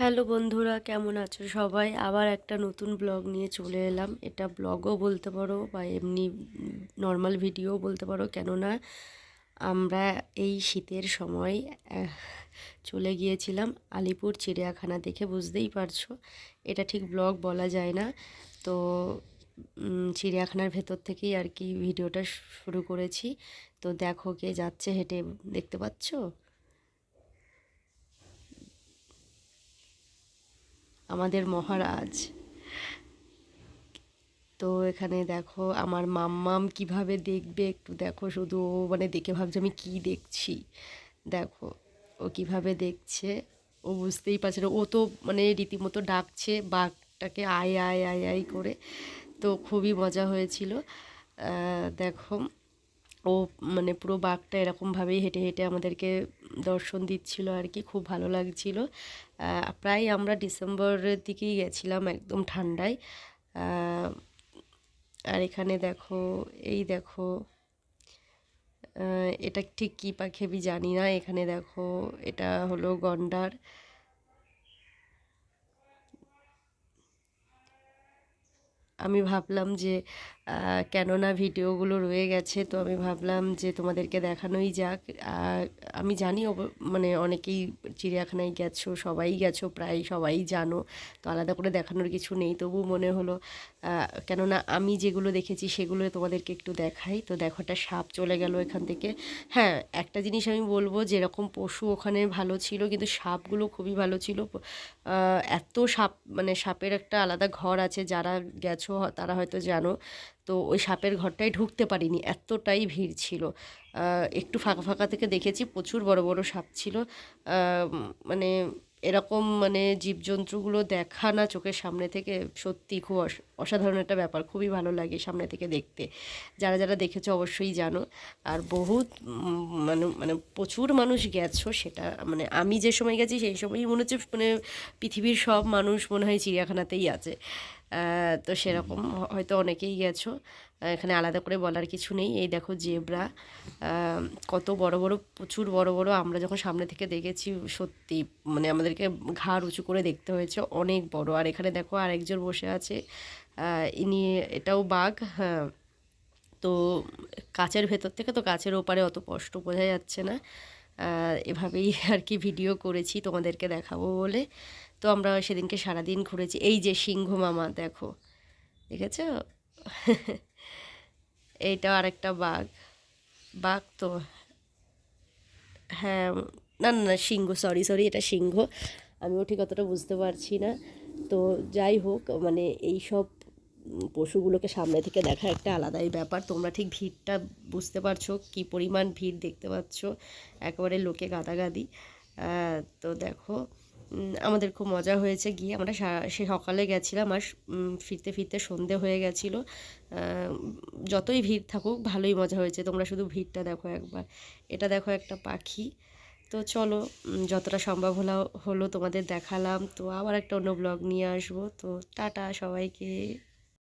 Hello বন্ধুরা, কেমন আছো সবাই? আবার একটা নতুন ব্লগ নিয়ে চলে এলাম। এটা ব্লগও বলতে পারো বা এমনি নর্মাল ভিডিও বলতে পারো, কেননা আমরা এই শীতের সময় আহ, চলে গিয়েছিলাম আলিপুর চিড়িয়াখানা। দেখে বুঝতেই পারছো এটা ঠিক ব্লগ বলা যায় না। তো চিড়িয়াখানার ভেতর থেকেই আর কি ভিডিওটা শুরু করেছি। তো দেখো কে যাচ্ছে হেঁটে, দেখতে পাচ্ছো? আমাদের মহারাজ। তো এখানে দেখো আমার মাম্মাম কিভাবে দেখবে, একটু দেখো শুধু। ও মানে দেখে ভাবছে আমি কি দেখছি। দেখো ও কিভাবে দেখছে, ও বুঝতেই পারছে না। ও তো মানে রীতিমতো ডাকছে বাঘটাকে, আয় আয় আয় আয় করে। তো খুবই মজা হয়েছিল। দেখো ও মানে পুরো বাঘটা এরকমভাবেই হেঁটে হেঁটে আমাদেরকে দর্শন দিচ্ছিল আর কি, খুব ভালো লাগছিল। প্রায় আমরা ডিসেম্বরের দিকেই গেছিলাম, একদম ঠান্ডায়। আহ, আর এখানে দেখো, এই দেখো, এটা ঠিক কী পাখি আমি জানি না। এখানে দেখো, এটা হলো গন্ডার। আমি ভাবলাম যে কেননা ভিডিওগুলো রয়ে গেছে, তো আমি ভাবলাম যে তোমাদেরকে দেখানোই যাক। আমি জানি মানে অনেকেই চিড়িয়াখানায় গেছো, সবাই গেছো, প্রায় সবাই জানো। তো আলাদা করে দেখানোর কিছু নেই, তবু মনে হলো কেননা আমি যেগুলো দেখেছি সেগুলো তোমাদেরকে একটু দেখাই। তো দেখো একটা সাপ চলে গেল এখান থেকে। হ্যাঁ, একটা জিনিস আমি বলবো, যেরকম পশু ওখানে ভালো ছিল, কিন্তু সাপগুলো খুবই ভালো ছিল। এত সাপ, মানে সাপের একটা আলাদা ঘর আছে, যারা গেছো তারা হয়তো জানো। তো ওই সাপের ঘরটায় ঢুকতে পারিনি, এতটাই ভিড় ছিল। একটু ফাঁকা ফাঁকা থেকে দেখেছি, প্রচুর বড় বড় সাপ ছিল। মানে এরকম মানে জীবজন্তুগুলো দেখা না চোখের সামনে থেকে, সত্যি খুব অসাধারণ একটা ব্যাপার, খুবই ভালো লাগে সামনে থেকে দেখতে। যারা যারা দেখেছো অবশ্যই জানো। আর বহুত মানে মানে প্রচুর মানুষ গেছো, সেটা মানে আমি যে সময় গেছি সেই সময়ই মনে হচ্ছে মানে পৃথিবীর সব মানুষ মনে হয় চিড়িয়াখানাতেই আছে। তো সেরকম হয়তো অনেকেই গেছো। এখানে আলাদা করে বলার কিছু নেই। এই দেখো জেব্রা, কত বড় বড়, প্রচুর বড় বড়। আমরা যখন সামনে থেকে দেখেছি সত্যি মানে আমাদেরকে ঘাড় উঁচু করে দেখতে হয়েছে, অনেক বড়। আর এখানে দেখো আরেকজন বসে আছে, ইনি, এটাও বাঘ। হ্যাঁ, তো কাচের ভেতর থেকে, তো কাচের ওপারে অত স্পষ্ট বোঝা যাচ্ছে না। এভাবেই আর কি ভিডিও করেছি তোমাদেরকে দেখাবো বলে। তো আমরা সেদিনকে সারাদিন ঘুরেছি। এই যে সিংহ মামা দেখো, দেখেছো? এইটাও আরেকটা বাঘ। বাঘ তো, হ্যাঁ, না না না, সিংহ, সরি সরি, এটা সিংহ। আমিও ঠিক অতটা বুঝতে পারছি না। তো যাই হোক, মানে এই সব পশুগুলোকে সামনে থেকে দেখা একটা আলাদাই ব্যাপার। তোমরা ঠিক ভিড়টা বুঝতে পারছো, কি পরিমাণ ভিড় দেখতে পাচ্ছ, একেবারে লোকে গাদাগাদি। তো দেখো, আমাদের খুব মজা হয়েছে গিয়ে। আমরা সে সকালে গেছিলাম, আর ফিরতে ফিরতে সন্ধে হয়ে গেছিলো। যতই ভিড় থাকুক ভালোই মজা হয়েছে। তোমরা শুধু ভিড়টা দেখো একবার। এটা দেখো একটা পাখি। তো চলো, যতটা সম্ভব হলো হলো তোমাদের দেখালাম। তো আবার একটা অন্য ব্লগ নিয়ে আসবো। তো টাটা সবাইকে।